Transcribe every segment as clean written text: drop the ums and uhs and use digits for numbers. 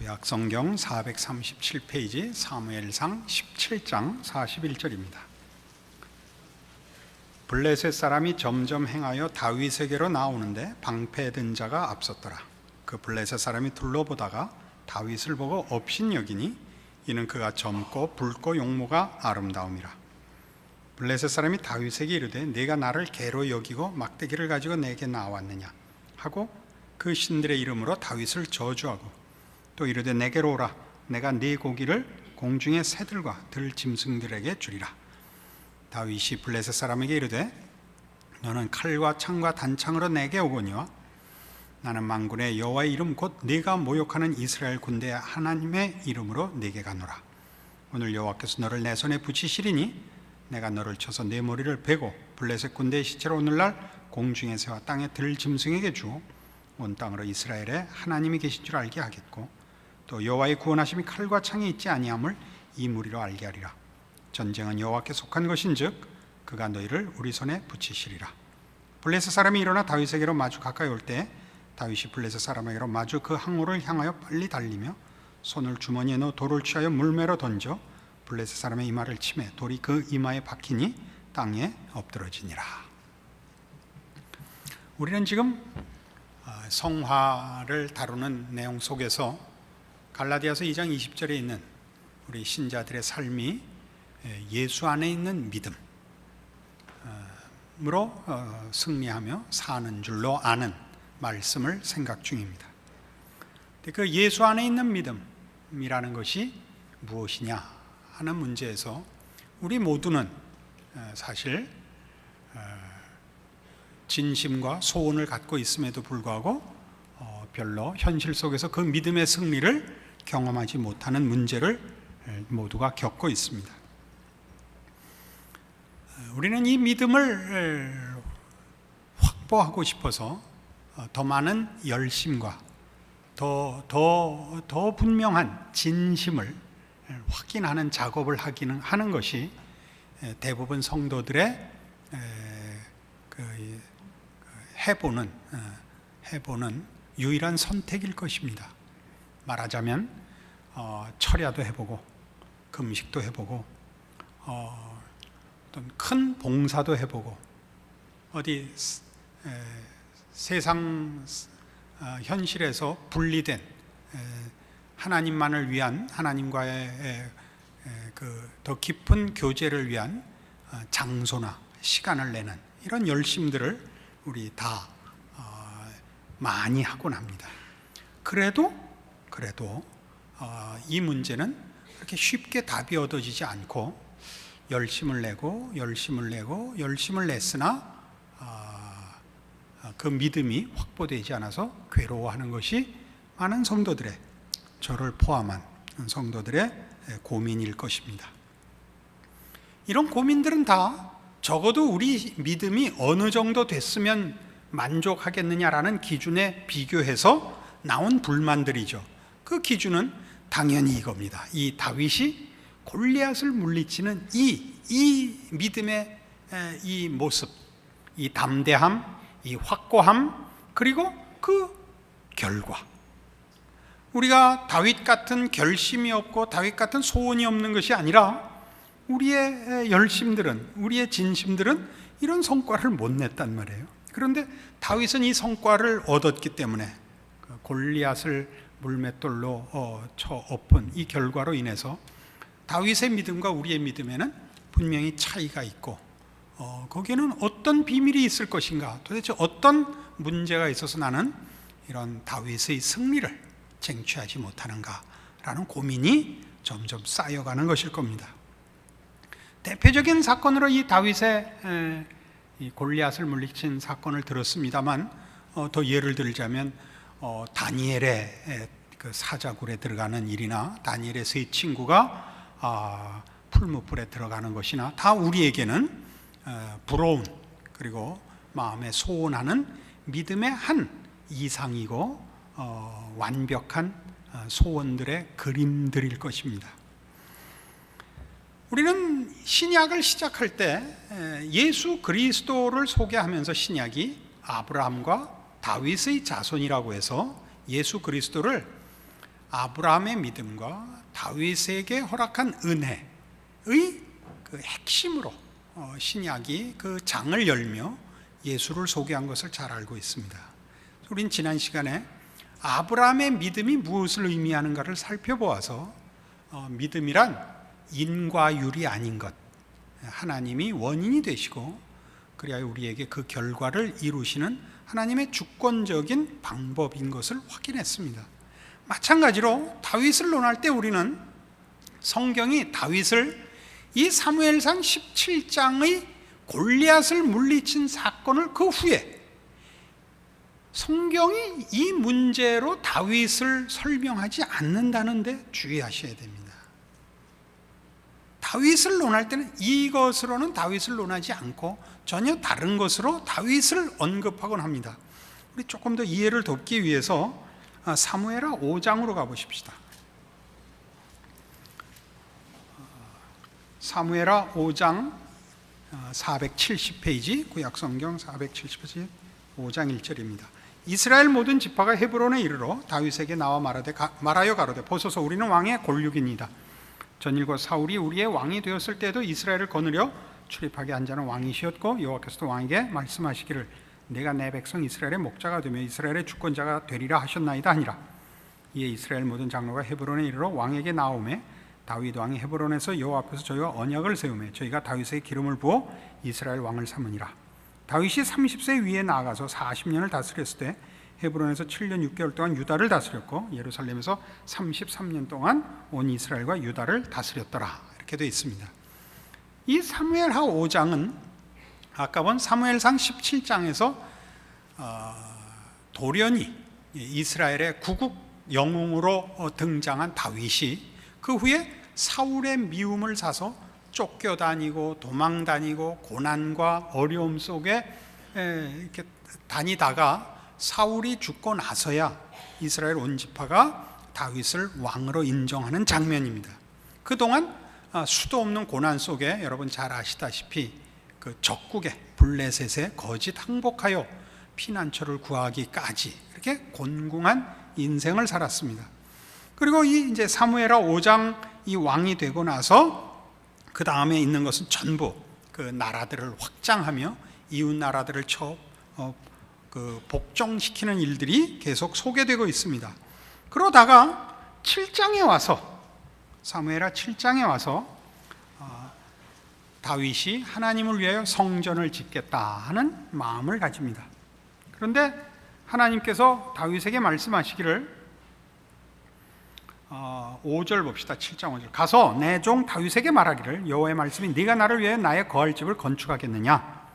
구약성경 437페이지 사무엘상 17장 41절입니다. 블레셋 사람이 점점 행하여 다윗에게로 나오는데 방패든 자가 앞섰더라. 그 블레셋 사람이 둘러보다가 다윗을 보고 업신여기니 이는 그가 젊고 붉고 용모가 아름다움이라. 블레셋 사람이 다윗에게 이르되 네가 나를 개로 여기고 막대기를 가지고 내게 나왔느냐 하고 그 신들의 이름으로 다윗을 저주하고 또 이르되 내게로 오라. 내가 네 고기를 공중의 새들과 들짐승들에게 주리라. 다윗이 블레셋 사람에게 이르되 너는 칼과 창과 단창으로 내게 오거니와 나는 만군의 여호와의 이름 곧 네가 모욕하는 이스라엘 군대의 하나님의 이름으로 네게 가노라. 오늘 여호와께서 너를 내 손에 붙이시리니 내가 너를 쳐서 네 머리를 베고 블레셋 군대의 시체를 오늘날 공중의 새와 땅의 들짐승에게 주어 온 땅으로 이스라엘에 하나님이 계신 줄 알게 하겠고 또 여호와의 구원하심이 칼과 창에 있지 아니함을 이 무리로 알게 하리라. 전쟁은 여호와께 속한 것인즉 그가 너희를 우리 손에 붙이시리라. 블레셋 사람이 일어나 다윗에게로 마주 가까이 올 때 다윗이 블레셋 사람에게로 마주 그 항우를 향하여 빨리 달리며 손을 주머니에 넣어 돌을 취하여 물매로 던져 블레셋 사람의 이마를 치매 돌이 그 이마에 박히니 땅에 엎드러지니라. 우리는 지금 성화를 다루는 내용 속에서 갈라디아서 2장 20절에 있는 우리 신자들의 삶이 예수 안에 있는 믿음으로 승리하며 사는 줄로 아는 말씀을 생각 중입니다. 그 예수 안에 있는 믿음이라는 것이 무엇이냐 하는 문제에서 우리 모두는 사실 진심과 소원을 갖고 있음에도 불구하고 별로 현실 속에서 그 믿음의 승리를 경험하지 못하는 문제를 모두가 겪고 있습니다. 우리는 이 믿음을 확보하고 싶어서 더 많은 열심과 더 분명한 진심을 확인하는 작업을 하는 것이 대부분 성도들의 해보는 유일한 선택일 것입니다. 말하자면 철야도 해보고 금식도 해보고 어떤 큰 봉사도 해보고 어디 세상 현실에서 분리된 하나님만을 위한 하나님과의 더 깊은 교제를 위한 장소나 시간을 내는 이런 열심들을 우리 다 많이 하곤 합니다. 그래도 이 문제는 그렇게 쉽게 답이 얻어지지 않고 열심을 냈으나 그 믿음이 확보되지 않아서 괴로워하는 것이 많은 성도들의, 저를 포함한 성도들의 고민일 것입니다. 이런 고민들은 다 적어도 우리 믿음이 어느 정도 됐으면 만족하겠느냐라는 기준에 비교해서 나온 불만들이죠. 그 기준은 당연히 이겁니다. 이 다윗이 골리앗을 물리치는 이 믿음의 이 모습, 이 담대함, 이 확고함, 그리고 그 결과. 우리가 다윗 같은 결심이 없고 다윗 같은 소원이 없는 것이 아니라 우리의 열심들은, 우리의 진심들은 이런 성과를 못 냈단 말이에요. 그런데 다윗은 이 성과를 얻었기 때문에 골리앗을 물맷돌로 쳐 엎은 이 결과로 인해서 다윗의 믿음과 우리의 믿음에는 분명히 차이가 있고 거기에는 어떤 비밀이 있을 것인가, 도대체 어떤 문제가 있어서 나는 이런 다윗의 승리를 쟁취하지 못하는가라는 고민이 점점 쌓여가는 것일 겁니다. 대표적인 사건으로 이 다윗의 이 골리앗을 물리친 사건을 들었습니다만 더 예를 들자면 다니엘의 그 사자굴에 들어가는 일이나 다니엘의 세 친구가 풀무불에 들어가는 것이나 다 우리에게는 부러운 그리고 마음에 소원하는 믿음의 한 이상이고 완벽한 소원들의 그림들일 것입니다. 우리는 신약을 시작할 때 예수 그리스도를 소개하면서 신약이 아브라함과 다윗의 자손이라고 해서 예수 그리스도를 아브라함의 믿음과 다윗에게 허락한 은혜의 그 핵심으로 신약이 그 장을 열며 예수를 소개한 것을 잘 알고 있습니다. 우린 지난 시간에 아브라함의 믿음이 무엇을 의미하는가를 살펴보아서 믿음이란 인과율이 아닌 것, 하나님이 원인이 되시고 그래야 우리에게 그 결과를 이루시는 하나님의 주권적인 방법인 것을 확인했습니다. 마찬가지로 다윗을 논할 때 우리는 성경이 다윗을 이 사무엘상 17장의 골리앗을 물리친 사건을 그 후에 성경이 이 문제로 다윗을 설명하지 않는다는 데 주의하셔야 됩니다. 다윗을 논할 때는 이것으로는 다윗을 논하지 않고 전혀 다른 것으로 다윗을 언급하곤 합니다. 우리 조금 더 이해를 돕기 위해서 사무엘하 5장으로 가보십시다. 사무엘하 5장 470페이지, 구약성경 470페이지 5장 1절입니다. 이스라엘 모든 지파가 헤브론에 이르러 다윗에게 나와 말하여 가로되 보소서 우리는 왕의 골육이니이다. 전일과 사울이 우리의 왕이 되었을 때도 이스라엘을 거느려 출입하게 한 자는 왕이시었고 여호와께서도 왕에게 말씀하시기를 내가 내 백성 이스라엘의 목자가 되며 이스라엘의 주권자가 되리라 하셨나이다 하니라. 이에 이스라엘 모든 장로가 헤브론에 이르러 왕에게 나오매 다윗 왕이 헤브론에서 여호와 앞에서 저희와 언약을 세우매 저희가 다윗에게 기름을 부어 이스라엘 왕을 삼으니라. 다윗이 30세 위에 나아가서 40년을 다스렸을 때 헤브론에서 7년 6개월 동안 유다를 다스렸고 예루살렘에서 33년 동안 온 이스라엘과 유다를 다스렸더라. 이렇게 되어 있습니다. 이 사무엘하 5장은 아까 본 사무엘상 17장에서 돌연히 이스라엘의 구국 영웅으로 등장한 다윗이 그 후에 사울의 미움을 사서 쫓겨다니고 도망다니고 고난과 어려움 속에 이렇게 다니다가 사울이 죽고 나서야 이스라엘 온 지파가 다윗을 왕으로 인정하는 장면입니다. 그동안 수도 없는 고난 속에 여러분 잘 아시다시피 그 적국의 블레셋에 거짓 항복하여 피난처를 구하기까지 이렇게 곤궁한 인생을 살았습니다. 그리고 이 이제 사무엘하 5장 이 왕이 되고 나서 그 다음에 있는 것은 전부 그 나라들을 확장하며 이웃 나라들을 복종시키는 일들이 계속 소개되고 있습니다. 그러다가 7장에 와서 사무엘하 7장에 와서 다윗이 하나님을 위하여 성전을 짓겠다 하는 마음을 가집니다. 그런데 하나님께서 다윗에게 말씀하시기를 5절 봅시다. 7장 5절 가서 내 종 다윗에게 말하기를 여호와의 말씀이 네가 나를 위하여 나의 거할 집을 건축하겠느냐.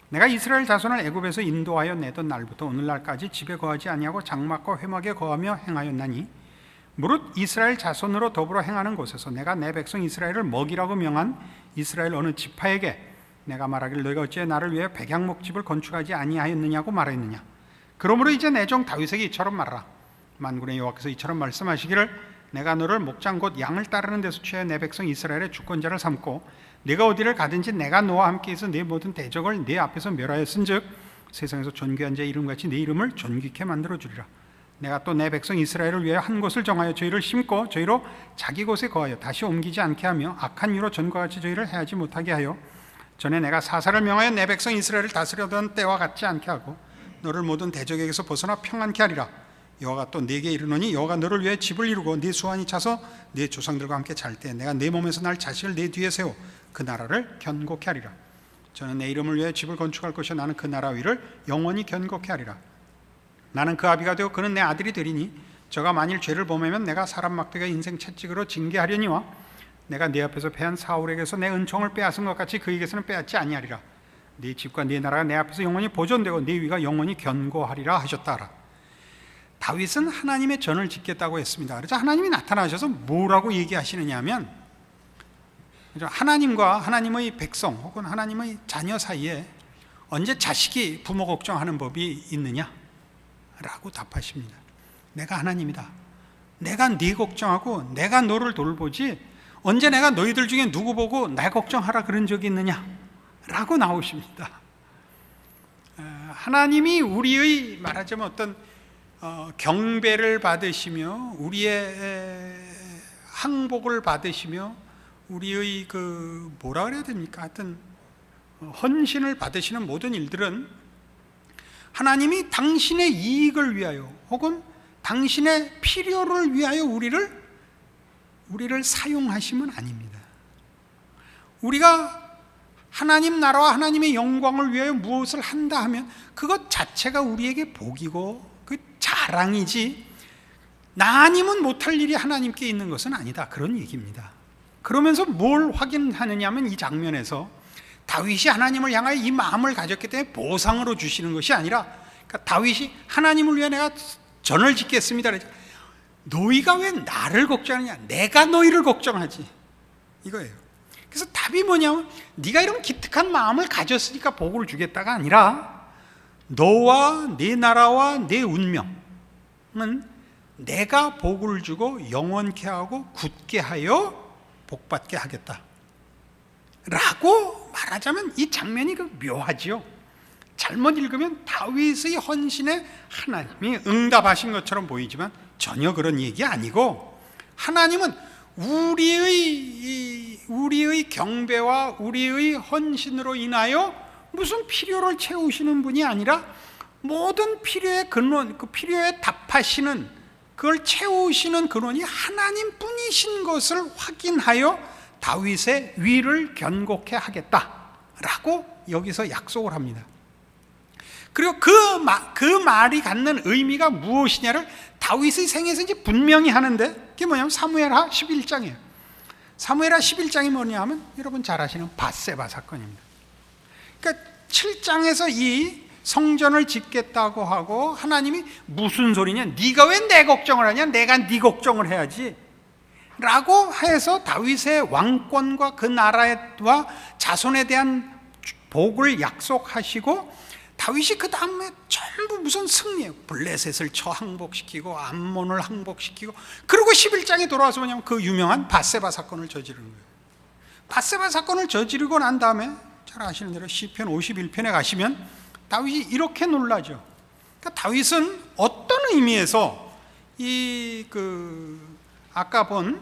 내가 이스라엘 자손을 애굽에서 인도하여 내던 날부터 오늘날까지 집에 거하지 아니하고 장막과 회막에 거하며 행하였나니 무릇 이스라엘 자손으로 더불어 행하는 곳에서 내가 내 백성 이스라엘을 먹이라고 명한 이스라엘 어느 지파에게 내가 말하기를 너희가 어찌 나를 위해 백향목집을 건축하지 아니하였느냐고 말했느냐. 그러므로 이제 내 종 다윗에게 이처럼 말하라. 만군의 여호와께서 이처럼 말씀하시기를 내가 너를 목장 곧 양을 따르는 데서 취하여 내 백성 이스라엘의 주권자를 삼고 네가 어디를 가든지 내가 너와 함께 있어 네 모든 대적을 네 앞에서 멸하였은즉 세상에서 존귀한 자의 이름같이 네 이름을 존귀케 만들어 주리라. 내가 또 내 백성 이스라엘을 위하여 한 곳을 정하여 저희를 심고 저희로 자기 곳에 거하여 다시 옮기지 않게 하며 악한 이로 전과 같이 저희를 해하지 못하게 하여 전에 내가 사사를 명하여 내 백성 이스라엘을 다스려던 때와 같지 않게 하고 너를 모든 대적에게서 벗어나 평안케 하리라. 여호와가 또 네게 이르노니 여호와가 너를 위해 집을 이루고 네 수완이 차서 네 조상들과 함께 잘 때 내가 네 몸에서 날 자식을 네 뒤에 세워 그 나라를 견고케 하리라. 저는 내 이름을 위해 집을 건축할 것이요 나는 그 나라 위를 영원히 견고케 하리라. 나는 그 아비가 되어 그는 내 아들이 되리니 저가 만일 죄를 범하면 내가 사람 막대가 인생 채찍으로 징계하려니와 내가 네 앞에서 패한 사울에게서 내 은총을 빼앗은 것 같이 그에게서는 빼앗지 아니하리라. 네 집과 네 나라가 내 앞에서 영원히 보존되고 네 위가 영원히 견고하리라 하셨다라. 다윗은 하나님의 전을 짓겠다고 했습니다. 그래서 하나님이 나타나셔서 뭐라고 얘기하시느냐 하면 하나님과 하나님의 백성 혹은 하나님의 자녀 사이에 언제 자식이 부모 걱정하는 법이 있느냐? 라고 답하십니다. 내가 하나님이다. 내가 네 걱정하고 내가 너를 돌보지 언제 내가 너희들 중에 누구 보고 나 걱정하라 그런 적이 있느냐? 라고 나오십니다. 하나님이 우리의 말하자면 어떤 경배를 받으시며 우리의 항복을 받으시며 우리의 뭐라 그래야 됩니까? 하여튼 헌신을 받으시는 모든 일들은 하나님이 당신의 이익을 위하여 혹은 당신의 필요를 위하여 우리를 사용하시면 아닙니다. 우리가 하나님 나라와 하나님의 영광을 위하여 무엇을 한다 하면 그것 자체가 우리에게 복이고 그 자랑이지, 나 아니면 못할 일이 하나님께 있는 것은 아니다, 그런 얘기입니다. 그러면서 뭘 확인하느냐 하면 이 장면에서 다윗이 하나님을 향하여 이 마음을 가졌기 때문에 보상으로 주시는 것이 아니라, 그러니까 다윗이 하나님을 위해 내가 전을 짓겠습니다, 너희가 왜 나를 걱정하느냐, 내가 너희를 걱정하지, 이거예요. 그래서 답이 뭐냐면 네가 이런 기특한 마음을 가졌으니까 복을 주겠다가 아니라 너와 네 나라와 네 운명은 내가 복을 주고 영원케 하고 굳게 하여 복받게 하겠다 라고 말하자면 이 장면이 묘하지요. 잘못 읽으면 다윗의 헌신에 하나님이 응답하신 것처럼 보이지만 전혀 그런 얘기 아니고, 하나님은 우리의 경배와 우리의 헌신으로 인하여 무슨 필요를 채우시는 분이 아니라 모든 필요의 근원, 그 필요에 답하시는, 그걸 채우시는 근원이 하나님 뿐이신 것을 확인하여 다윗의 위를 견고케 하겠다라고 여기서 약속을 합니다. 그리고 그 말이 갖는 의미가 무엇이냐를 다윗의 생에서 이제 분명히 하는데, 그게 뭐냐면 사무엘하 11장이에요. 사무엘하 11장이 뭐냐 하면 여러분 잘 아시는 밧세바 사건입니다. 그러니까 7장에서 이 성전을 짓겠다고 하고 하나님이 무슨 소리냐, 네가 왜 내 걱정을 하냐, 내가 네 걱정을 해야지 라고 해서 다윗의 왕권과 그 나라와 자손에 대한 복을 약속하시고, 다윗이 그 다음에 전부 무슨 승리예요. 블레셋을 항복시키고 암몬을 항복시키고, 그리고 11장에 돌아와서 뭐냐면 그 유명한 밧세바 사건을 저지르는 거예요. 밧세바 사건을 저지르고 난 다음에 잘 아시는 대로 시편 51편에 가시면 다윗이 이렇게 놀라죠. 그러니까 다윗은 어떤 의미에서 아까 본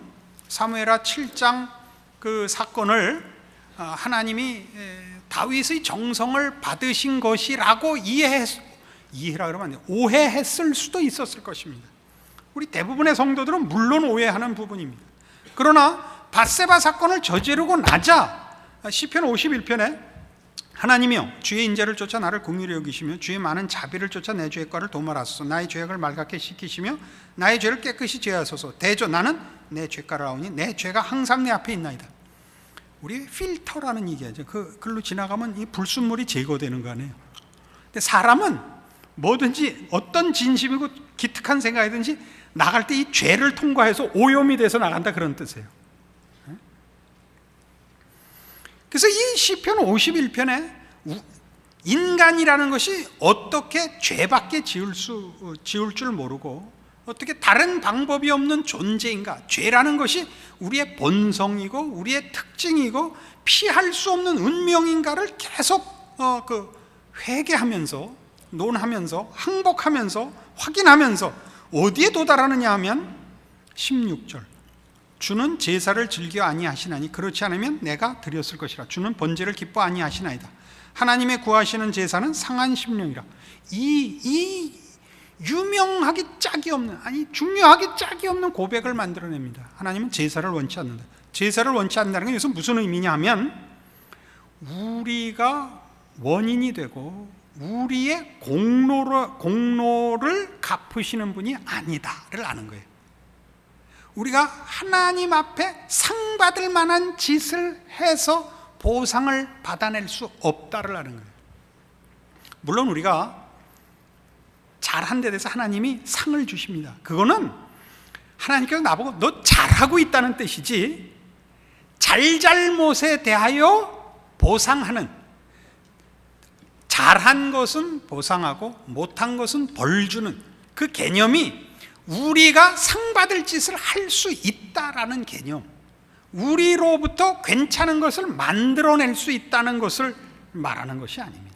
사무엘하 7장 그 사건을 하나님이 다윗의 정성을 받으신 것이라고 이해라 그러면 안 돼요. 오해했을 수도 있었을 것입니다. 우리 대부분의 성도들은 물론 오해하는 부분입니다. 그러나 밧세바 사건을 저지르고 나자 시편 51편에 하나님이여 주의 인자를 쫓아 나를 긍휼히 여기시며 주의 많은 자비를 쫓아 내 죄과를 도말하소서. 나의 죄악을 말갛게 씻기시며 나의 죄를 깨끗이 제하소서. 대저 나는 내 죄가를 아오니 내 죄가 항상 내 앞에 있나이다. 우리 필터라는 얘기하죠. 글로 지나가면 이 불순물이 제거되는 거 아니에요. 근데 사람은 뭐든지 어떤 진심이고 기특한 생각이든지 나갈 때 이 죄를 통과해서 오염이 돼서 나간다, 그런 뜻이에요. 그래서 이 시편 51편에 인간이라는 것이 어떻게 죄밖에 지을 줄 모르고 어떻게 다른 방법이 없는 존재인가, 죄라는 것이 우리의 본성이고 우리의 특징이고 피할 수 없는 운명인가를 계속 회개하면서 논하면서 항복하면서 확인하면서 어디에 도달하느냐 하면 16절, 주는 제사를 즐겨 아니하시나니 그렇지 않으면 내가 드렸을 것이라. 주는 번제를 기뻐 아니하시나이다. 하나님의 구하시는 제사는 상한 심령이라. 이 유명하기 짝이 없는, 중요하기 짝이 없는 고백을 만들어냅니다. 하나님은 제사를 원치 않는다. 제사를 원치 않는다는 게 여기서 무슨 의미냐 하면 우리가 원인이 되고 우리의 공로를 갚으시는 분이 아니다를 아는 거예요. 우리가 하나님 앞에 상 받을 만한 짓을 해서 보상을 받아낼 수 없다를 아는 거예요. 물론 우리가 잘한 데 대해서 하나님이 상을 주십니다. 그거는 하나님께서 나보고 너 잘하고 있다는 뜻이지, 잘잘못에 대하여 보상하는, 잘한 것은 보상하고 못한 것은 벌 주는 그 개념이 우리가 상 받을 짓을 할 수 있다라는 개념, 우리로부터 괜찮은 것을 만들어낼 수 있다는 것을 말하는 것이 아닙니다.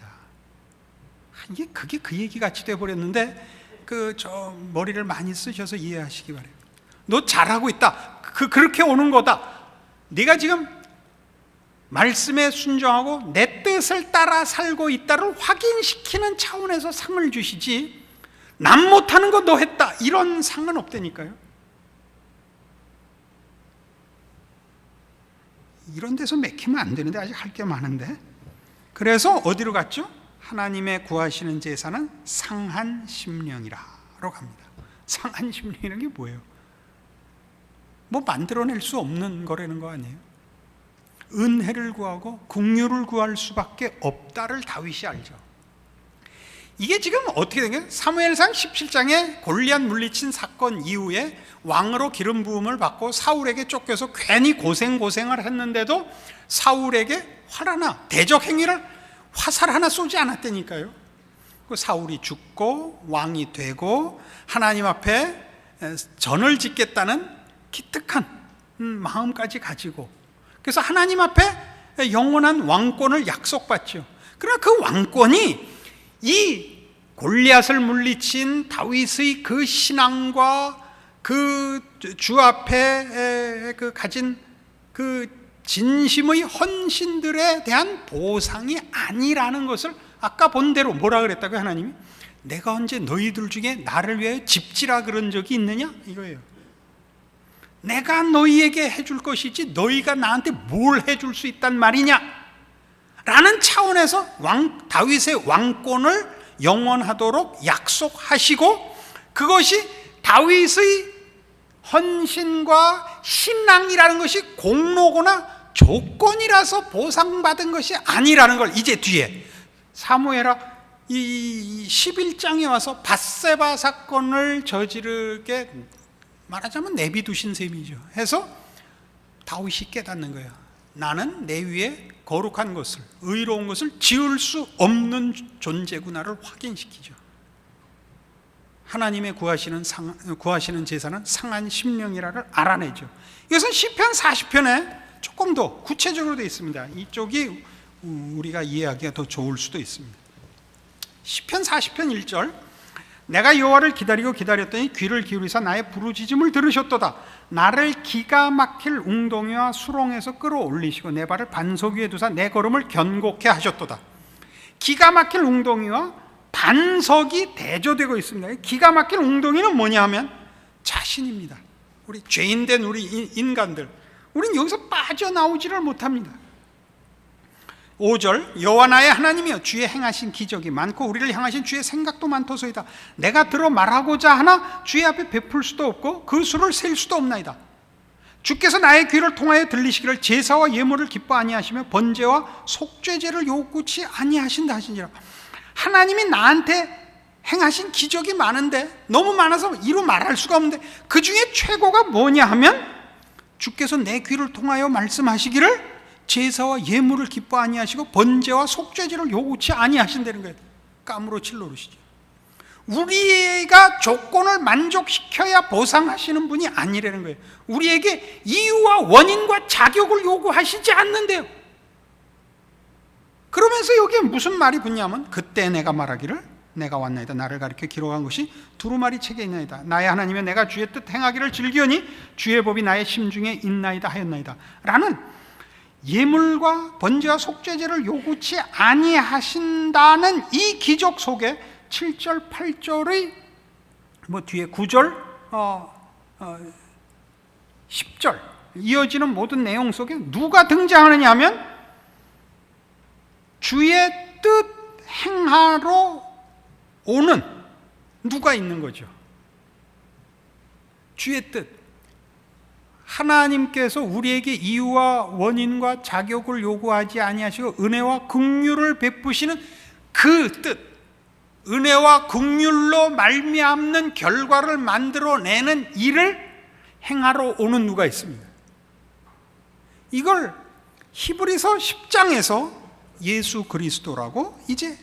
그게 그 얘기 같이 돼버렸는데 저 머리를 많이 쓰셔서 이해하시기 바래요. 너 잘하고 있다. 그렇게 오는 거다. 네가 지금 말씀에 순종하고 내 뜻을 따라 살고 있다를 확인시키는 차원에서 상을 주시지, 남 못하는 거 너 했다 이런 상은 없다니까요. 이런 데서 맥히면 안 되는데 아직 할 게 많은데. 그래서 어디로 갔죠? 하나님의 구하시는 제사는 상한 심령이라로 갑니다. 상한 심령이라는 게 뭐예요? 뭐 만들어낼 수 없는 거라는 거 아니에요? 은혜를 구하고 긍휼을 구할 수밖에 없다를 다윗이 알죠. 이게 지금 어떻게 된 거예요? 사무엘상 17장에 골리앗 물리친 사건 이후에 왕으로 기름 부음을 받고 사울에게 쫓겨서 괜히 고생을 했는데도 사울에게 활 하나, 대적 행위를 화살 하나 쏘지 않았다니까요. 그 사울이 죽고 왕이 되고 하나님 앞에 전을 짓겠다는 기특한 마음까지 가지고, 그래서 하나님 앞에 영원한 왕권을 약속받죠. 그러나 그 왕권이 이 골리앗을 물리친 다윗의 그 신앙과 그 주 앞에 그 가진 그 진심의 헌신들에 대한 보상이 아니라는 것을 아까 본 대로 뭐라 그랬다고요? 하나님이 내가 언제 너희들 중에 나를 위해 집지라 그런 적이 있느냐 이거예요. 내가 너희에게 해줄 것이지 너희가 나한테 뭘 해줄 수 있단 말이냐 라는 차원에서 다윗의 왕권을 영원하도록 약속하시고, 그것이 다윗의 헌신과 신앙이라는 것이 공로거나 조건이라서 보상받은 것이 아니라는 걸 이제 뒤에 사무엘하 이 11장에 와서 밧세바 사건을 저지르게 말하자면 내비두신 셈이죠. 해서 다윗이 깨닫는 거예요. 나는 내 위에 거룩한 것을, 의로운 것을 지을 수 없는 존재구나를 확인시키죠. 하나님의 구하시는 제사는 상한 심령이라를 알아내죠. 이것은 시편 40편에 조금 더 구체적으로 되어 있습니다. 이쪽이 우리가 이해하기가 더 좋을 수도 있습니다. 시편 40편 1절, 내가 여호와를 기다렸더니 귀를 기울이사 나의 부르짖음을 들으셨도다. 나를 기가 막힐 웅덩이와 수렁에서 끌어올리시고 내 발을 반석 위에 두사 내 걸음을 견고케 하셨도다. 기가 막힐 웅덩이와 반석이 대조되고 있습니다. 기가 막힐 웅덩이는 뭐냐 하면 자신입니다. 우리 죄인된 우리 인간들, 우린 여기서 빠져나오지를 못합니다. 5절, 여호와 나의 하나님이여 주의 행하신 기적이 많고 우리를 향하신 주의 생각도 많도소이다. 내가 들어 말하고자 하나 주의 앞에 베풀 수도 없고 그 수를 셀 수도 없나이다. 주께서 나의 귀를 통하여 들리시기를 제사와 예물을 기뻐 아니하시며 번제와 속죄제를 요구치 아니하신다 하시니라. 하나님이 나한테 행하신 기적이 많은데, 너무 많아서 이루 말할 수가 없는데 그 중에 최고가 뭐냐 하면 주께서 내 귀를 통하여 말씀하시기를 제사와 예물을 기뻐 아니하시고 번제와 속죄제를 요구치 아니하신다는 거예요. 까무러칠 노릇이죠. 우리가 조건을 만족시켜야 보상하시는 분이 아니라는 거예요. 우리에게 이유와 원인과 자격을 요구하시지 않는데요. 그러면서 여기에 무슨 말이 붙냐면, 그때 내가 말하기를 내가 왔나이다. 나를 가리켜 기록한 것이 두루마리 책에 있나이다. 나의 하나님여 내가 주의 뜻 행하기를 즐기오니 주의 법이 나의 심중에 있나이다 하였나이다 라는 예물과 번제와 속죄제를 요구치 아니하신다는 이 기적 속에 7절 8절의 뒤에 9절 10절 이어지는 모든 내용 속에 누가 등장하느냐 하면 주의 뜻 행하러 오는 누가 있는 거죠. 주의 뜻, 하나님께서 우리에게 이유와 원인과 자격을 요구하지 아니하시고 은혜와 긍휼을 베푸시는 그 뜻, 은혜와 긍휼로 말미암는 결과를 만들어내는 일을 행하러 오는 누가 있습니다. 이걸 히브리서 10장에서 예수 그리스도라고 이제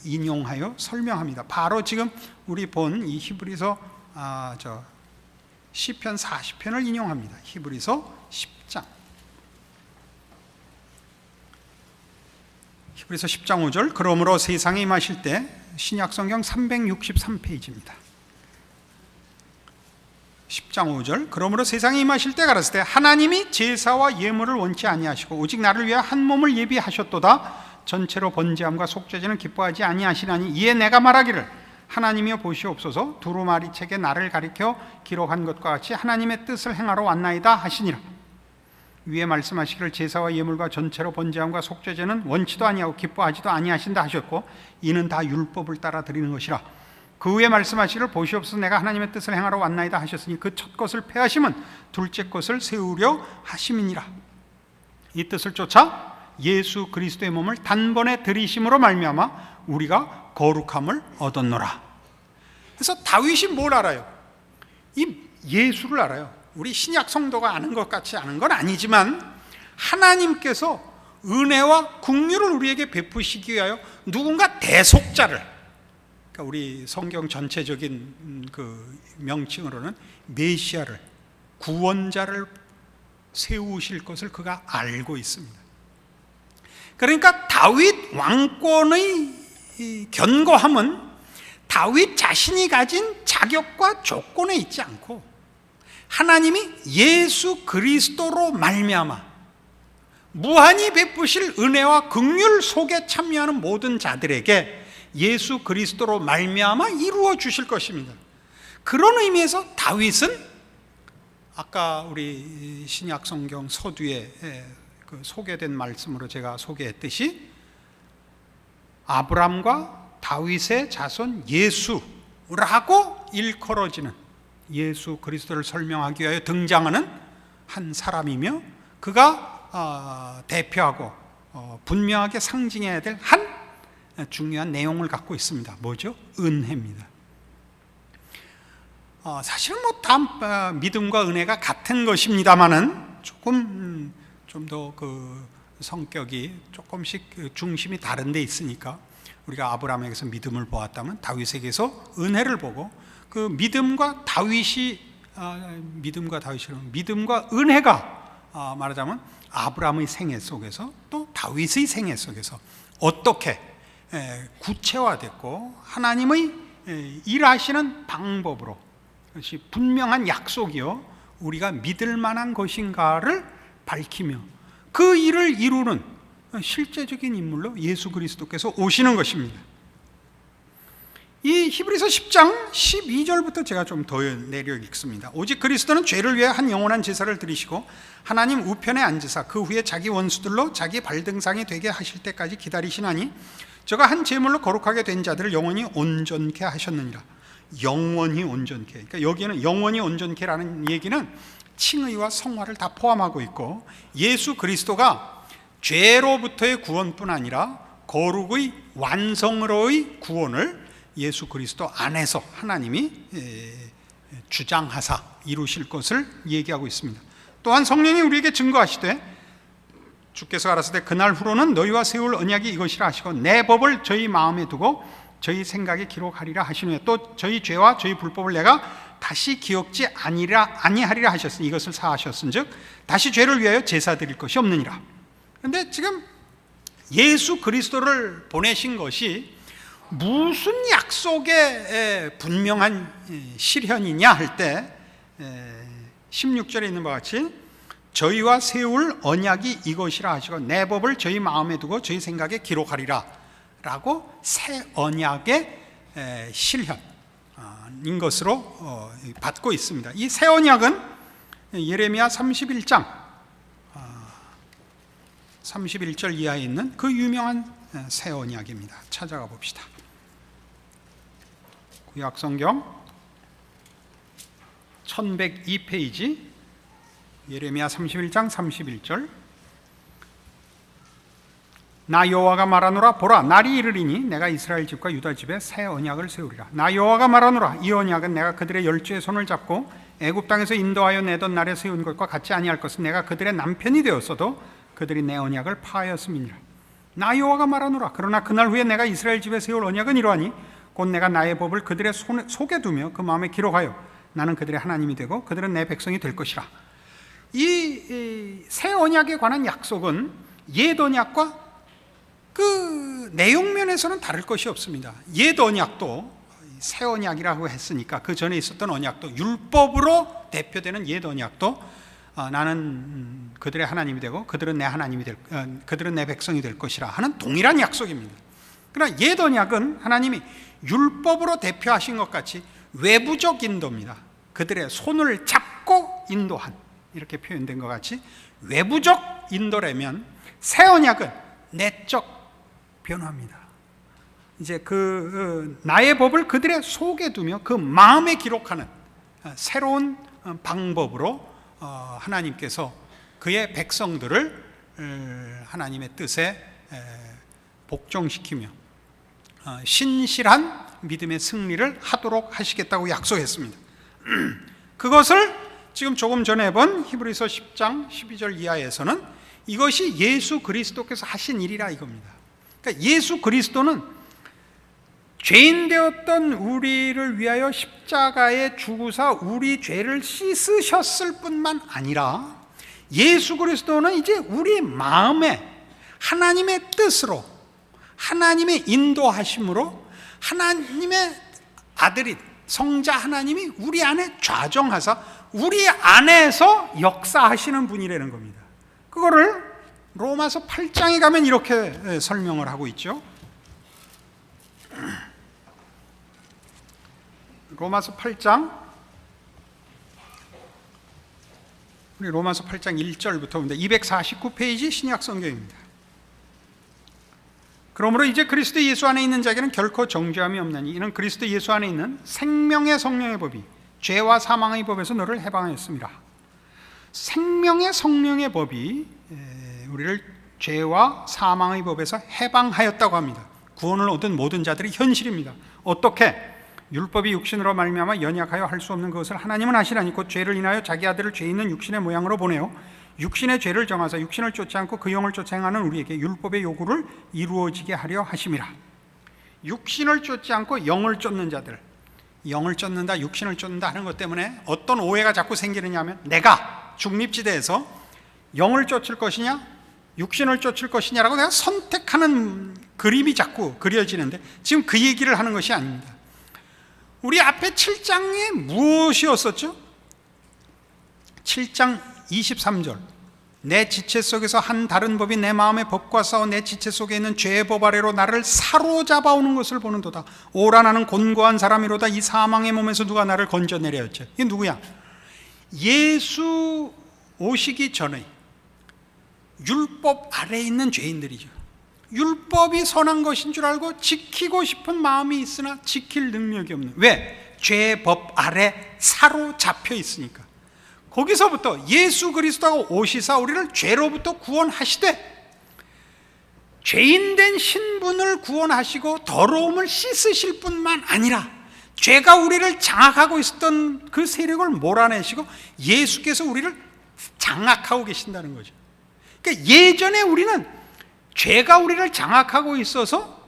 인용하여 설명합니다. 바로 지금 우리 본 이 히브리서 시편 40편을 인용합니다. 히브리서 10장. 히브리서 10장 5절, 그러므로 세상에 임하실 때 신약성경 363페이지입니다. 10장 5절 그러므로 세상에 임하실 때 가라사대 하나님이 제사와 예물을 원치 아니하시고 오직 나를 위하여 한 몸을 예비하셨도다 전체로 번제함과 속죄제는 기뻐하지 아니하시나니 이에 내가 말하기를 하나님이여 보시옵소서 두루마리 책에 나를 가리켜 기록한 것과 같이 하나님의 뜻을 행하러 왔나이다 하시니라. 위에 말씀하시기를 제사와 예물과 전체로 번제함과 속죄제는 원치도 아니하고 기뻐하지도 아니하신다 하셨고 이는 다 율법을 따라 드리는 것이라. 그 후에 말씀하시기를 보시옵소서 내가 하나님의 뜻을 행하러 왔나이다 하셨으니 그 첫 것을 폐하심은 둘째 것을 세우려 하심이니라. 이 뜻을 쫓아 예수 그리스도의 몸을 단번에 들이심으로 말미암아 우리가 거룩함을 얻었노라. 그래서 다윗이 뭘 알아요? 이 예수를 알아요. 우리 신약 성도가 아는 것 같이 아는 건 아니지만 하나님께서 은혜와 긍휼을 우리에게 베푸시기 위하여 누군가 대속자를, 그러니까 우리 성경 전체적인 그 명칭으로는 메시아를, 구원자를 세우실 것을 그가 알고 있습니다. 그러니까 다윗 왕권의 견고함은 다윗 자신이 가진 자격과 조건에 있지 않고 하나님이 예수 그리스도로 말미암아 무한히 베푸실 은혜와 긍휼 속에 참여하는 모든 자들에게 예수 그리스도로 말미암아 이루어 주실 것입니다. 그런 의미에서 다윗은 아까 우리 신약 성경 서두에 그 소개된 말씀으로 제가 소개했듯이 아브람과 다윗의 자손 예수라고 일컬어지는 예수 그리스도를 설명하기 위하여 등장하는 한 사람이며 그가 대표하고 분명하게 상징해야 될 한 중요한 내용을 갖고 있습니다. 뭐죠? 은혜입니다. 사실은 뭐 다 믿음과 은혜가 같은 것입니다만은 조금 좀 더 그 성격이 조금씩 중심이 다른 데 있으니까 우리가 아브라함에게서 믿음을 보았다면 다윗에게서 은혜를 보고 그 믿음과 믿음과 은혜가 말하자면 아브라함의 생애 속에서 또 다윗의 생애 속에서 어떻게 구체화됐고 하나님의 일하시는 방법으로 그것이 분명한 약속이요 우리가 믿을 만한 것인가를 밝히며 그 일을 이루는 실제적인 인물로 예수 그리스도께서 오시는 것입니다. 이 히브리서 10장 12절부터 제가 좀 더 내려 읽습니다. 오직 그리스도는 죄를 위해 한 영원한 제사를 드리시고 하나님 우편에 앉으사 그 후에 자기 원수들로 자기 발등상이 되게 하실 때까지 기다리시나니 저가 한 제물로 거룩하게 된 자들을 영원히 온전케 하셨느니라. 영원히 온전케. 그러니까 여기에는 영원히 온전케라는 얘기는 칭의와 성화를 다 포함하고 있고 예수 그리스도가 죄로부터의 구원뿐 아니라 거룩의 완성으로의 구원을 예수 그리스도 안에서 하나님이 주장하사 이루실 것을 얘기하고 있습니다. 또한 성령이 우리에게 증거하시되 주께서 가라사대 그날 후로는 너희와 세울 언약이 이것이라 하시고 내 법을 저희 마음에 두고 저희 생각에 기록하리라 하시는 후에 또 저희 죄와 저희 불법을 내가 다시 기억지 아니하리라 하셨으니 이것을 사하셨은즉 다시 죄를 위하여 제사 드릴 것이 없느니라. 그런데 지금 예수 그리스도를 보내신 것이 무슨 약속의 분명한 실현이냐 할 때 16절에 있는 바와 같이 저희와 세울 언약이 이것이라 하시고 내 법을 저희 마음에 두고 저희 생각에 기록하리라 라고 새 언약의 실현인 것으로 받고 있습니다. 이 새 언약은 예레미야 31장 31절 이하에 있는 그 유명한 새 언약입니다. 찾아가 봅시다. 구약성경 1102페이지 예레미야 31장 31절 나 여호와가 말하노라 보라 날이 이르리니 내가 이스라엘 집과 유다 집에 새 언약을 세우리라. 나 여호와가 말하노라 이 언약은 내가 그들의 열조의 손을 잡고 애굽 땅에서 인도하여 내던 날에 세운 것과 같지 아니할 것은 내가 그들의 남편이 되었어도 그들이 내 언약을 파하였음이니라. 나 여호와가 말하노라 그러나 그날 후에 내가 이스라엘 집에 세울 언약은 이러하니 곧 내가 나의 법을 그들의 속에 두며 그 마음에 기록하여 나는 그들의 하나님이 되고 그들은 내 백성이 될 것이라. 이 새 언약에 관한 약속은 옛 언약과 그 내용 면에서는 다를 것이 없습니다. 옛 언약도 새 언약이라고 했으니까 그 전에 있었던 언약도, 율법으로 대표되는 옛 언약도 나는 그들의 하나님이 되고 그들은 내 하나님이 그들은 내 백성이 될 것이라 하는 동일한 약속입니다. 그러나 옛 언약은 하나님이 율법으로 대표하신 것 같이 외부적 인도입니다. 그들의 손을 잡고 인도한, 이렇게 표현된 것 같이 외부적 인도라면, 새 언약은 내적 변화입니다. 이제 나의 법을 그들의 속에 두며 그 마음에 기록하는 새로운 방법으로 하나님께서 그의 백성들을 하나님의 뜻에 복종시키며 신실한 믿음의 승리를 하도록 하시겠다고 약속했습니다. 그것을 지금 조금 전에 본 히브리서 10장 12절 이하에서는 이것이 예수 그리스도께서 하신 일이라 이겁니다. 그러니까 예수 그리스도는 죄인 되었던 우리를 위하여 십자가에 죽으사 우리 죄를 씻으셨을 뿐만 아니라 예수 그리스도는 이제 우리 마음에 하나님의 뜻으로, 하나님의 인도하심으로 하나님의 아들인 성자 하나님이 우리 안에 좌정하사 우리 안에서 역사하시는 분이라는 겁니다. 그거를 로마서 8장에 가면 이렇게 설명을 하고 있죠. 로마서 8장, 우리 로마서 8장 1절부터 봅니다. 249페이지 신약 성경입니다. 그러므로 이제 그리스도 예수 안에 있는 자에게는 결코 정죄함이 없나니 이는 그리스도 예수 안에 있는 생명의 성령의 법이 죄와 사망의 법에서 너를 해방하였습니다. 생명의 성령의 법이 우리를 죄와 사망의 법에서 해방하였다고 합니다. 구원을 얻은 모든 자들이 현실입니다. 어떻게? 율법이 육신으로 말미암아 연약하여 할 수 없는 것을 하나님은 하시나니 곧 죄를 인하여 자기 아들을 죄 있는 육신의 모양으로 보내어 육신의 죄를 정하사 육신을 쫓지 않고 그 영을 쫓아 행하는 우리에게 율법의 요구를 이루어지게 하려 하심이라. 육신을 쫓지 않고 영을 쫓는 자들, 영을 쫓는다, 육신을 쫓는다 하는 것 때문에 어떤 오해가 자꾸 생기느냐 하면 내가 중립지대에서 영을 쫓을 것이냐 육신을 쫓을 것이냐라고 내가 선택하는 그림이 자꾸 그려지는데 지금 그 얘기를 하는 것이 아닙니다. 우리 앞에 7장에 무엇이었었죠? 7장 23절, 내 지체 속에서 한 다른 법이 내 마음의 법과 싸워 내 지체 속에 있는 죄의 법 아래로 나를 사로잡아 오는 것을 보는도다. 오라 나는 곤고한 사람이로다. 이 사망의 몸에서 누가 나를 건져내려 했지. 이게 누구야? 예수 오시기 전에 율법 아래에 있는 죄인들이죠. 율법이 선한 것인 줄 알고 지키고 싶은 마음이 있으나 지킬 능력이 없는, 왜? 죄의 법 아래 사로잡혀 있으니까. 거기서부터 예수 그리스도가 오시사 우리를 죄로부터 구원하시되 죄인된 신분을 구원하시고 더러움을 씻으실 뿐만 아니라 죄가 우리를 장악하고 있었던 그 세력을 몰아내시고 예수께서 우리를 장악하고 계신다는 거죠. 그러니까 예전에 우리는 죄가 우리를 장악하고 있어서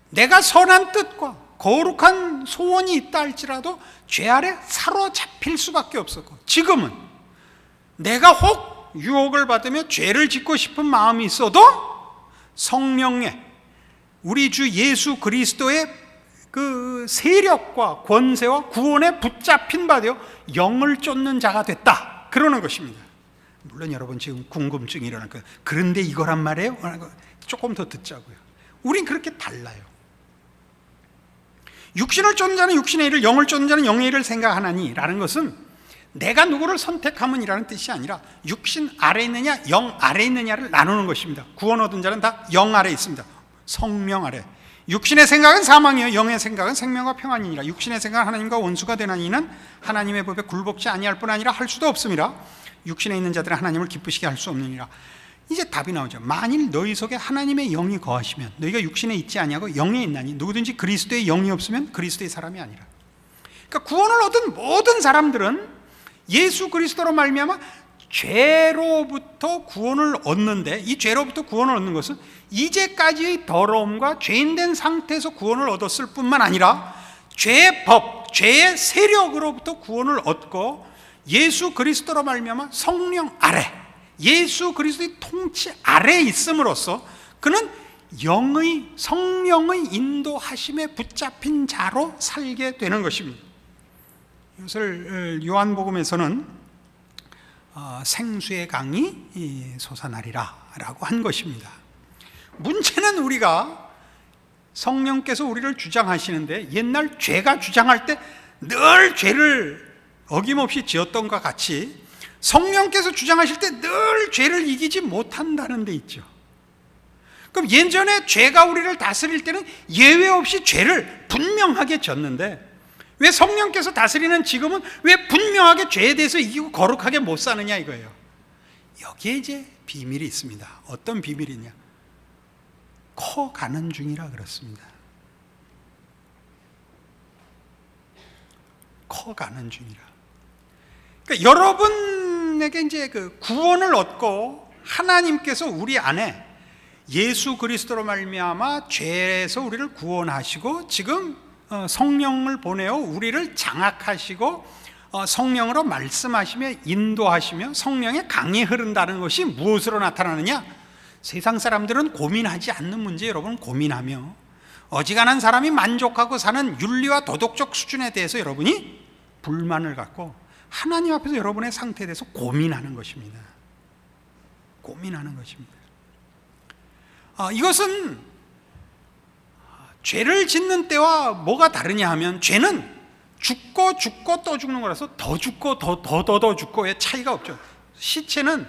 내가 선한 뜻과 거룩한 소원이 있다 할지라도 죄 아래 사로잡힐 수밖에 없었고, 지금은 내가 혹 유혹을 받으며 죄를 짓고 싶은 마음이 있어도 성령의, 우리 주 예수 그리스도의 그 세력과 권세와 구원에 붙잡힌 바 되어 영을 쫓는 자가 됐다, 그러는 것입니다. 물론 여러분 지금 궁금증이 일어날 거예요. 그런데 이거란 말이에요? 조금 더 듣자고요. 우린 그렇게 달라요. 육신을 쫓는 자는 육신의 일을, 영을 쫓는 자는 영의 일을 생각하나니 라는 것은 내가 누구를 선택하면이라는 뜻이 아니라 육신 아래에 있느냐 영 아래에 있느냐를 나누는 것입니다. 구원 얻은 자는 다 영 아래에 있습니다. 성령 아래. 육신의 생각은 사망이요 영의 생각은 생명과 평안이니라. 육신의 생각은 하나님과 원수가 되나니 이는 하나님의 법에 굴복지 아니할 뿐 아니라 할 수도 없음이라. 육신에 있는 자들은 하나님을 기쁘시게 할 수 없느니라. 이제 답이 나오죠. 만일 너희 속에 하나님의 영이 거하시면 너희가 육신에 있지 아니하고 영에 있나니 누구든지 그리스도의 영이 없으면 그리스도의 사람이 아니라. 그러니까 구원을 얻은 모든 사람들은 예수 그리스도로 말미암아 죄로부터 구원을 얻는데, 이 죄로부터 구원을 얻는 것은 이제까지의 더러움과 죄인된 상태에서 구원을 얻었을 뿐만 아니라 죄의 법, 죄의 세력으로부터 구원을 얻고 예수 그리스도로 말미암아 성령 아래, 예수 그리스도의 통치 아래에 있음으로써 그는 성령의 인도하심에 붙잡힌 자로 살게 되는 것입니다. 이것을 요한복음에서는 생수의 강이 솟아나리라 라고 한 것입니다. 문제는 우리가 성령께서 우리를 주장하시는데 옛날 죄가 주장할 때 늘 죄를 어김없이 지었던 것 같이 성령께서 주장하실 때 늘 죄를 이기지 못한다는 데 있죠. 그럼 예전에 죄가 우리를 다스릴 때는 예외 없이 죄를 분명하게 졌는데 왜 성령께서 다스리는 지금은 왜 분명하게 죄에 대해서 이기고 거룩하게 못 사느냐 이거예요. 여기에 이제 비밀이 있습니다. 어떤 비밀이냐? 커가는 중이라 그렇습니다. 커가는 중이라. 그러니까 여러분에게 이제 그 구원을 얻고 하나님께서 우리 안에 예수 그리스도로 말미암아 죄에서 우리를 구원하시고 지금 성령을 보내어 우리를 장악하시고 성령으로 말씀하시며 인도하시며 성령의 강이 흐른다는 것이 무엇으로 나타나느냐? 세상 사람들은 고민하지 않는 문제 여러분 고민하며 어지간한 사람이 만족하고 사는 윤리와 도덕적 수준에 대해서 여러분이 불만을 갖고 하나님 앞에서 여러분의 상태에 대해서 고민하는 것입니다. 고민하는 것입니다. 이것은 죄를 짓는 때와 뭐가 다르냐 하면 죄는 죽고 또 죽는 거라서 더 죽고 더 죽고의 차이가 없죠. 시체는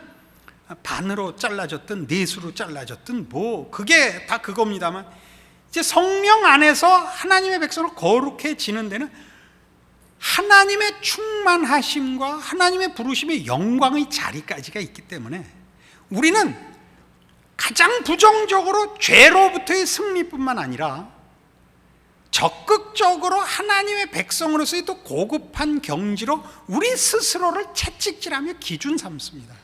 반으로 잘라졌든 넷으로 잘라졌든 뭐 그게 다 그겁니다만 이제 성령 안에서 하나님의 백성으로 거룩해지는 데는 하나님의 충만하심과 하나님의 부르심의 영광의 자리까지가 있기 때문에 우리는 가장 부정적으로 죄로부터의 승리뿐만 아니라 적극적으로 하나님의 백성으로서의 또 고급한 경지로 우리 스스로를 채찍질하며 기준 삼습니다.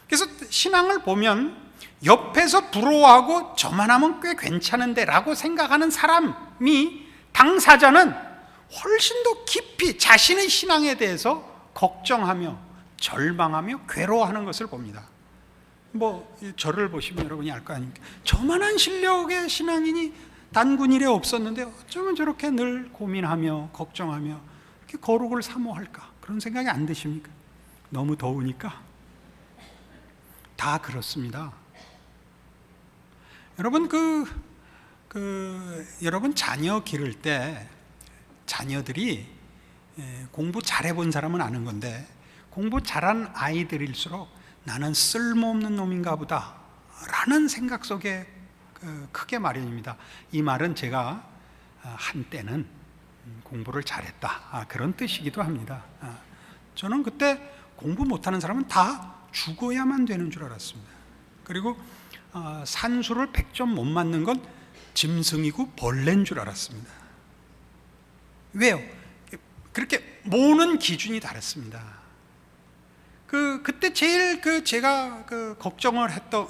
그래서 신앙을 보면 옆에서 부러워하고 저만 하면 꽤 괜찮은데 라고 생각하는 사람이 당사자는 훨씬 더 깊이 자신의 신앙에 대해서 걱정하며 절망하며 괴로워하는 것을 봅니다. 저를 보시면 여러분이 알 거 아닙니까? 저만한 실력의 신앙인이 단군 일에 없었는데 어쩌면 저렇게 늘 고민하며 걱정하며 이렇게 거룩을 사모할까? 그런 생각이 안 드십니까? 너무 더우니까 다 그렇습니다. 여러분 여러분 자녀 기를 때 자녀들이 공부 잘해본 사람은 아는 건데 공부 잘한 아이들일수록 나는 쓸모없는 놈인가 보다 라는 생각 속에 크게 마련입니다. 이 말은 제가 한때는 공부를 잘했다 그런 뜻이기도 합니다. 저는 그때 공부 못하는 사람은 다 죽어야만 되는 줄 알았습니다. 그리고 산수를 100점 못 맞는 건 짐승이고 벌레인 줄 알았습니다. 왜요? 그렇게 모으는 기준이 다릅니다. 그때 제일 제가 걱정을 했던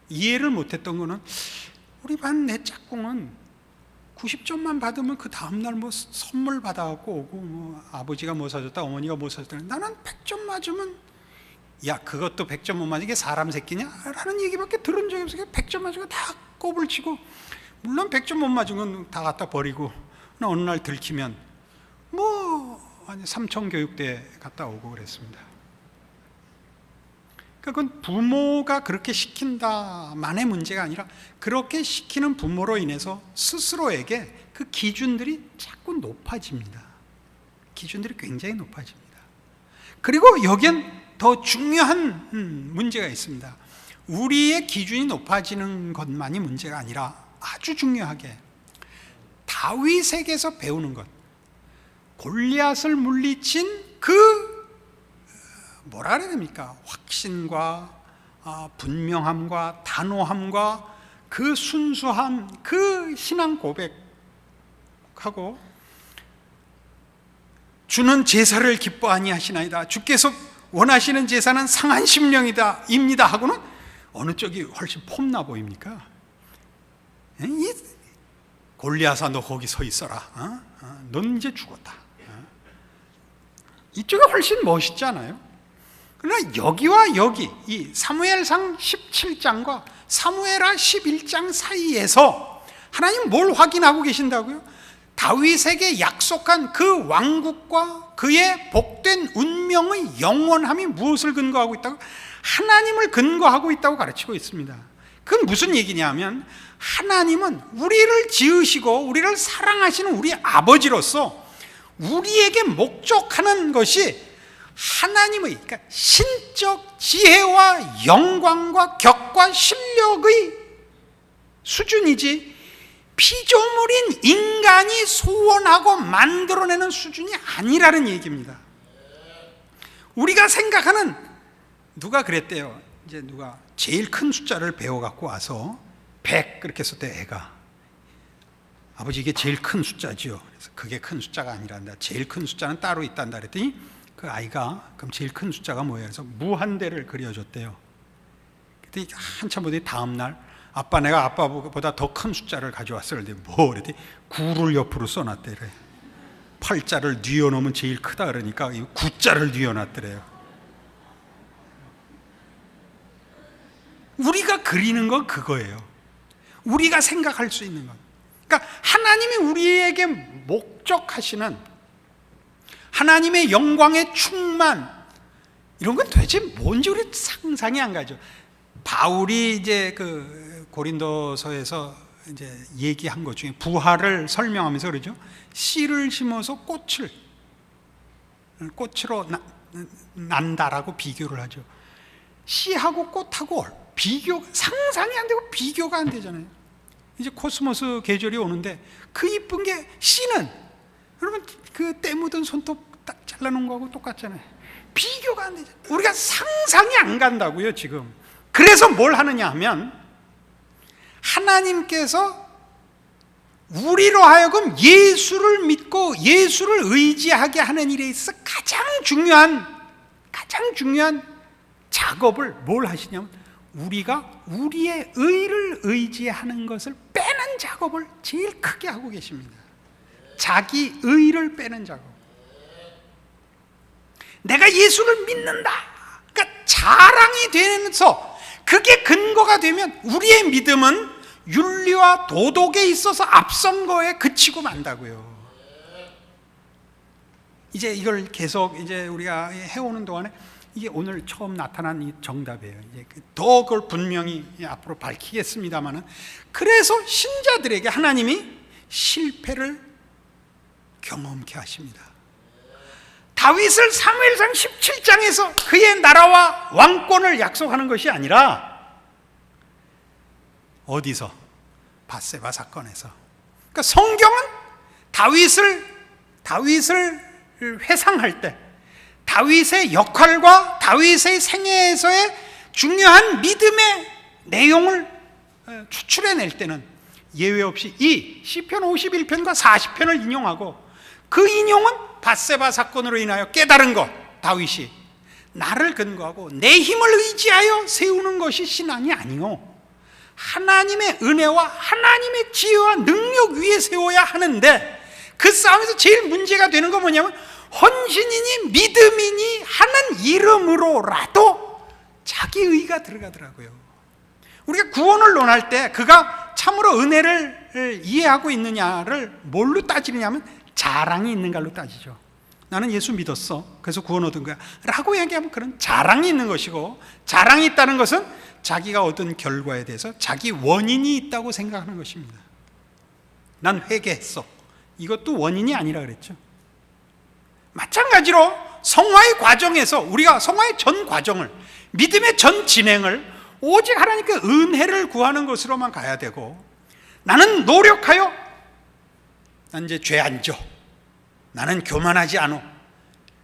이해를 못했던 거는 우리 반 내 짝꿍은 90점만 받으면 그 다음날 선물 받아갖고 오고 아버지가 뭐 사줬다 어머니가 뭐 사줬다 나는 100점 맞으면 야 그것도 100점 못 맞은 게 사람 새끼냐? 라는 얘기밖에 들은 적이 없어요. 100점 맞은 거 다 꼽을 치고 물론 100점 못 맞은 건 다 갖다 버리고 어느 날 들키면 삼청교육대에 갔다 오고 그랬습니다. 그건 부모가 그렇게 시킨다만의 문제가 아니라 그렇게 시키는 부모로 인해서 스스로에게 그 기준들이 자꾸 높아집니다. 기준들이 굉장히 높아집니다. 그리고 여기엔 더 중요한 문제가 있습니다. 우리의 기준이 높아지는 것만이 문제가 아니라 아주 중요하게 다윗에게서 배우는 것, 골리앗을 물리친 뭐라 그래야 됩니까? 확신과 분명함과 단호함과 그 순수함, 그 신앙 고백하고 주는 제사를 기뻐하니 하시나이다. 주께서 원하시는 제사는 상한 심령이다 입니다 하고는 어느 쪽이 훨씬 폼나 보입니까? 골리앗아 너 거기 서 있어라. 넌 이제 죽었다. 이쪽이 훨씬 멋있잖아요. 그러나 여기와 여기 이 사무엘상 17장과 사무엘하 11장 사이에서 하나님 뭘 확인하고 계신다고요? 다윗에게 약속한 그 왕국과 그의 복된 운명의 영원함이 무엇을 근거하고 있다고? 하나님을 근거하고 있다고 가르치고 있습니다. 그건 무슨 얘기냐면 하나님은 우리를 지으시고 우리를 사랑하시는 우리 아버지로서 우리에게 목적하는 것이 하나님의, 그러니까 신적 지혜와 영광과 격과 실력의 수준이지 피조물인 인간이 소원하고 만들어내는 수준이 아니라는 얘기입니다. 우리가 생각하는, 누가 그랬대요. 이제 누가 제일 큰 숫자를 배워갖고 와서 100 그렇게 썼대. 애가, 아버지 이게 제일 큰 숫자지요. 그래서 그게 큰 숫자가 아니란다. 제일 큰 숫자는 따로 있단다. 그랬더니 그 아이가 그럼 제일 큰 숫자가 뭐예요? 그래서 무한대를 그려줬대요. 그랬더니 한참 보더니 다음날 아빠, 내가 아빠보다 더 큰 숫자를 가져왔어. 그랬더니 뭐? 그랬더니 9를 옆으로 써놨대. 그래. 8자를 뉘어놓으면 제일 크다 그러니까 9자를 뉘어놨더래요. 우리가 그리는 건 그거예요. 우리가 생각할 수 있는 것. 그러니까 하나님이 우리에게 목적하시는 하나님의 영광의 충만, 이런 건 도대체 뭔지 우리 상상이 안 가죠. 바울이 이제 그 고린도서에서 이제 얘기한 것 중에 부활을 설명하면서 그러죠. 씨를 심어서 꽃으로 난다라고 비교를 하죠. 씨하고 꽃하고 상상이 안 되고 비교가 안 되잖아요. 이제 코스모스 계절이 오는데 그 이쁜 게 씨는 여러분 그 때 묻은 손톱 딱 잘라놓은 거하고 똑같잖아요. 비교가 안 되잖아요. 우리가 상상이 안 간다고요 지금. 그래서 뭘 하느냐 하면 하나님께서 우리로 하여금 예수를 믿고 예수를 의지하게 하는 일에 있어 가장 중요한 작업을 뭘 하시냐면 우리가 우리의 의를 의지하는 것을 빼는 작업을 제일 크게 하고 계십니다. 자기 의를 빼는 작업. 내가 예수를 믿는다. 그러니까 자랑이 되면서 그게 근거가 되면 우리의 믿음은 윤리와 도덕에 있어서 앞선 거에 그치고 만다고요. 이제 이걸 계속 이제 우리가 해오는 동안에 이게 오늘 처음 나타난 이 정답이에요. 이제 더 그걸 분명히 앞으로 밝히겠습니다만은, 그래서 신자들에게 하나님이 실패를 경험케 하십니다. 다윗을 사무엘상 17장에서 그의 나라와 왕권을 약속하는 것이 아니라 어디서? 밧세바 사건에서. 그러니까 성경은 다윗을 회상할 때 다윗의 역할과 다윗의 생애에서의 중요한 믿음의 내용을 추출해낼 때는 예외 없이 이 시편 51편과 40편을 인용하고, 그 인용은 밧세바 사건으로 인하여 깨달은 것, 다윗이 나를 근거하고 내 힘을 의지하여 세우는 것이 신앙이 아니요, 하나님의 은혜와 하나님의 지혜와 능력 위에 세워야 하는데, 그 싸움에서 제일 문제가 되는 건 뭐냐면 헌신이니 믿음이니 하는 이름으로라도 자기 의가 들어가더라고요. 우리가 구원을 논할 때 그가 참으로 은혜를 이해하고 있느냐를 뭘로 따지느냐면 자랑이 있는 걸로 따지죠. 나는 예수 믿었어, 그래서 구원 얻은 거야 라고 얘기하면 그런 자랑이 있는 것이고, 자랑이 있다는 것은 자기가 얻은 결과에 대해서 자기 원인이 있다고 생각하는 것입니다. 난 회개했어, 이것도 원인이 아니라 그랬죠. 마찬가지로 성화의 과정에서 우리가 성화의 전 과정을, 믿음의 전 진행을 오직 하나님께 은혜를 구하는 것으로만 가야 되고, 나는 노력하여 난 이제 죄 안 져, 나는 교만하지 않아,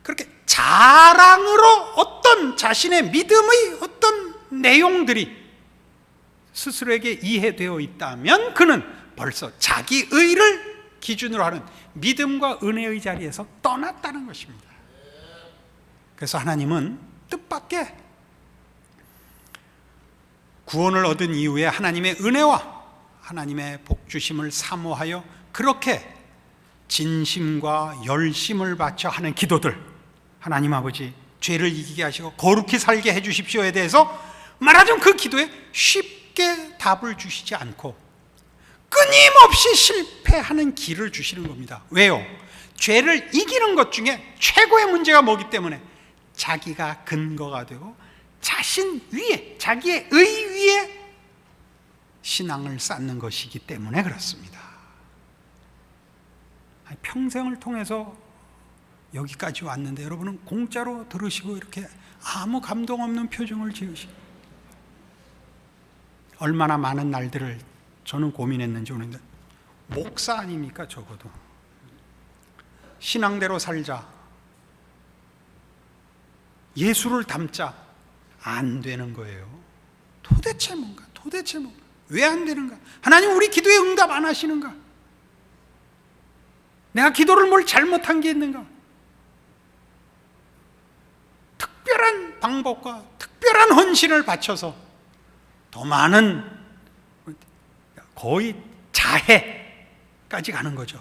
그렇게 자랑으로 어떤 자신의 믿음의 어떤 내용들이 스스로에게 이해되어 있다면 그는 벌써 자기 의를 기준으로 하는 믿음과 은혜의 자리에서 떠났다는 것입니다. 그래서 하나님은 뜻밖의 구원을 얻은 이후에 하나님의 은혜와 하나님의 복주심을 사모하여 그렇게 진심과 열심을 바쳐 하는 기도들, 하나님 아버지 죄를 이기게 하시고 거룩히 살게 해 주십시오에 대해서 말하자면 그 기도에 쉽게 쉽게 답을 주시지 않고 끊임없이 실패하는 길을 주시는 겁니다. 왜요? 죄를 이기는 것 중에 최고의 문제가 뭐기 때문에 자기가 근거가 되고 자신 위에, 자기의 의 위에 신앙을 쌓는 것이기 때문에 그렇습니다. 평생을 통해서 여기까지 왔는데 여러분은 공짜로 들으시고 이렇게 아무 감동 없는 표정을 지으시고, 얼마나 많은 날들을 저는 고민했는지 모르는데, 목사 아닙니까? 적어도 신앙대로 살자, 예수를 담자, 안 되는 거예요. 도대체 뭔가? 왜 안 되는가? 하나님, 우리 기도에 응답 안 하시는가? 내가 기도를 뭘 잘못한 게 있는가? 특별한 방법과 특별한 헌신을 바쳐서 더 많은, 거의 자해까지 가는 거죠.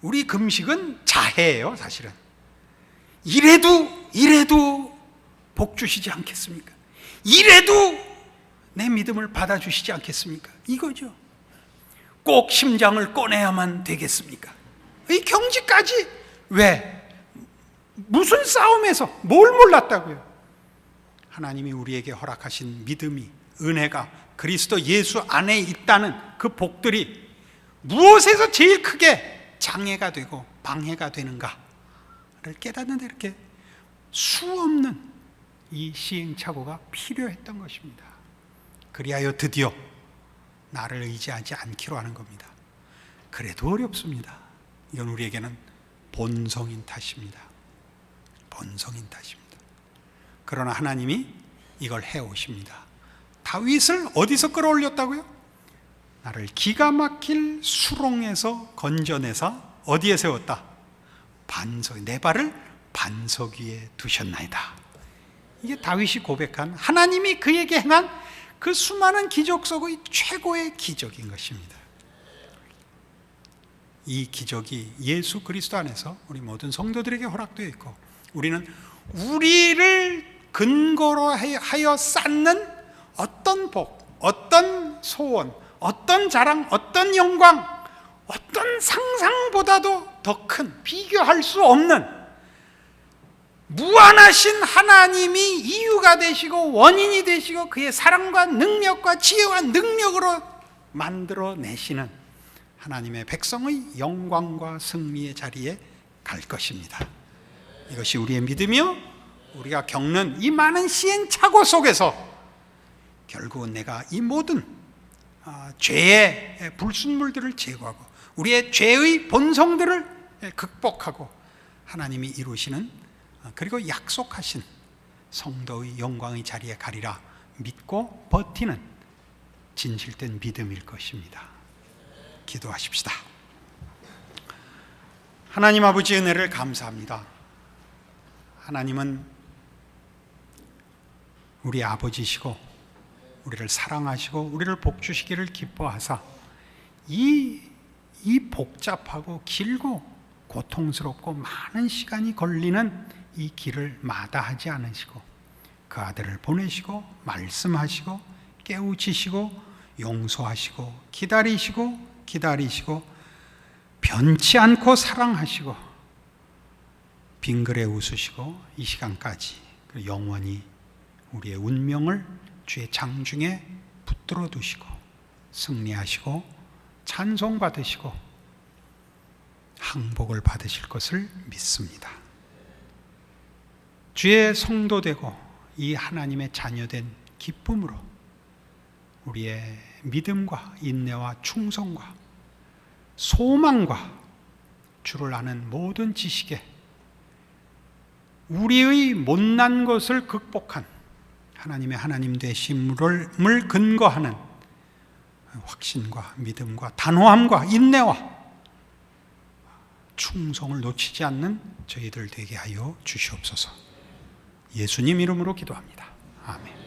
우리 금식은 자해예요, 사실은. 이래도 복 주시지 않겠습니까? 이래도 내 믿음을 받아주시지 않겠습니까? 이거죠. 꼭 심장을 꺼내야만 되겠습니까? 이 경지까지 왜? 무슨 싸움에서 뭘 몰랐다고요? 하나님이 우리에게 허락하신 믿음이, 은혜가 그리스도 예수 안에 있다는 그 복들이 무엇에서 제일 크게 장애가 되고 방해가 되는가를 깨닫는데 이렇게 수없는 이 시행착오가 필요했던 것입니다. 그리하여 드디어 나를 의지하지 않기로 하는 겁니다. 그래도 어렵습니다. 이건 우리에게는 본성인 탓입니다. 그러나 하나님이 이걸 해오십니다. 다윗을 어디서 끌어올렸다고요? 나를 기가 막힐 수렁에서 건져내사 어디에 세웠다? 내 발을 반석 위에 두셨나이다. 이게 다윗이 고백한, 하나님이 그에게 행한 그 수많은 기적 속의 최고의 기적인 것입니다. 이 기적이 예수 그리스도 안에서 우리 모든 성도들에게 허락되어 있고, 우리는 우리를 근거로 하여 쌓는 어떤 복, 어떤 소원, 어떤 자랑, 어떤 영광, 어떤 상상보다도 더 큰, 비교할 수 없는 무한하신 하나님이 이유가 되시고 원인이 되시고 그의 사랑과 능력과 지혜와 능력으로 만들어내시는 하나님의 백성의 영광과 승리의 자리에 갈 것입니다. 이것이 우리의 믿음이요, 우리가 겪는 이 많은 시행착오 속에서 결국은 내가 이 모든 죄의 불순물들을 제거하고 우리의 죄의 본성들을 극복하고 하나님이 이루시는, 그리고 약속하신 성도의 영광의 자리에 가리라 믿고 버티는 진실된 믿음일 것입니다. 기도하십시다. 하나님 아버지, 은혜를 감사합니다. 하나님은 우리 아버지시고 우리를 사랑하시고 우리를 복주시기를 기뻐하사 이 복잡하고 길고 고통스럽고 많은 시간이 걸리는 이 길을 마다하지 않으시고 그 아들을 보내시고 말씀하시고 깨우치시고 용서하시고 기다리시고 변치 않고 사랑하시고 빙그레 웃으시고 이 시간까지 영원히 우리의 운명을 주의 장중에 붙들어 두시고 승리하시고 찬송받으시고 항복을 받으실 것을 믿습니다. 주의 성도 되고 이 하나님의 자녀된 기쁨으로 우리의 믿음과 인내와 충성과 소망과 주를 아는 모든 지식에 우리의 못난 것을 극복한 하나님의 하나님 되심을 근거하는 확신과 믿음과 단호함과 인내와 충성을 놓치지 않는 저희들 되게 하여 주시옵소서. 예수님 이름으로 기도합니다. 아멘.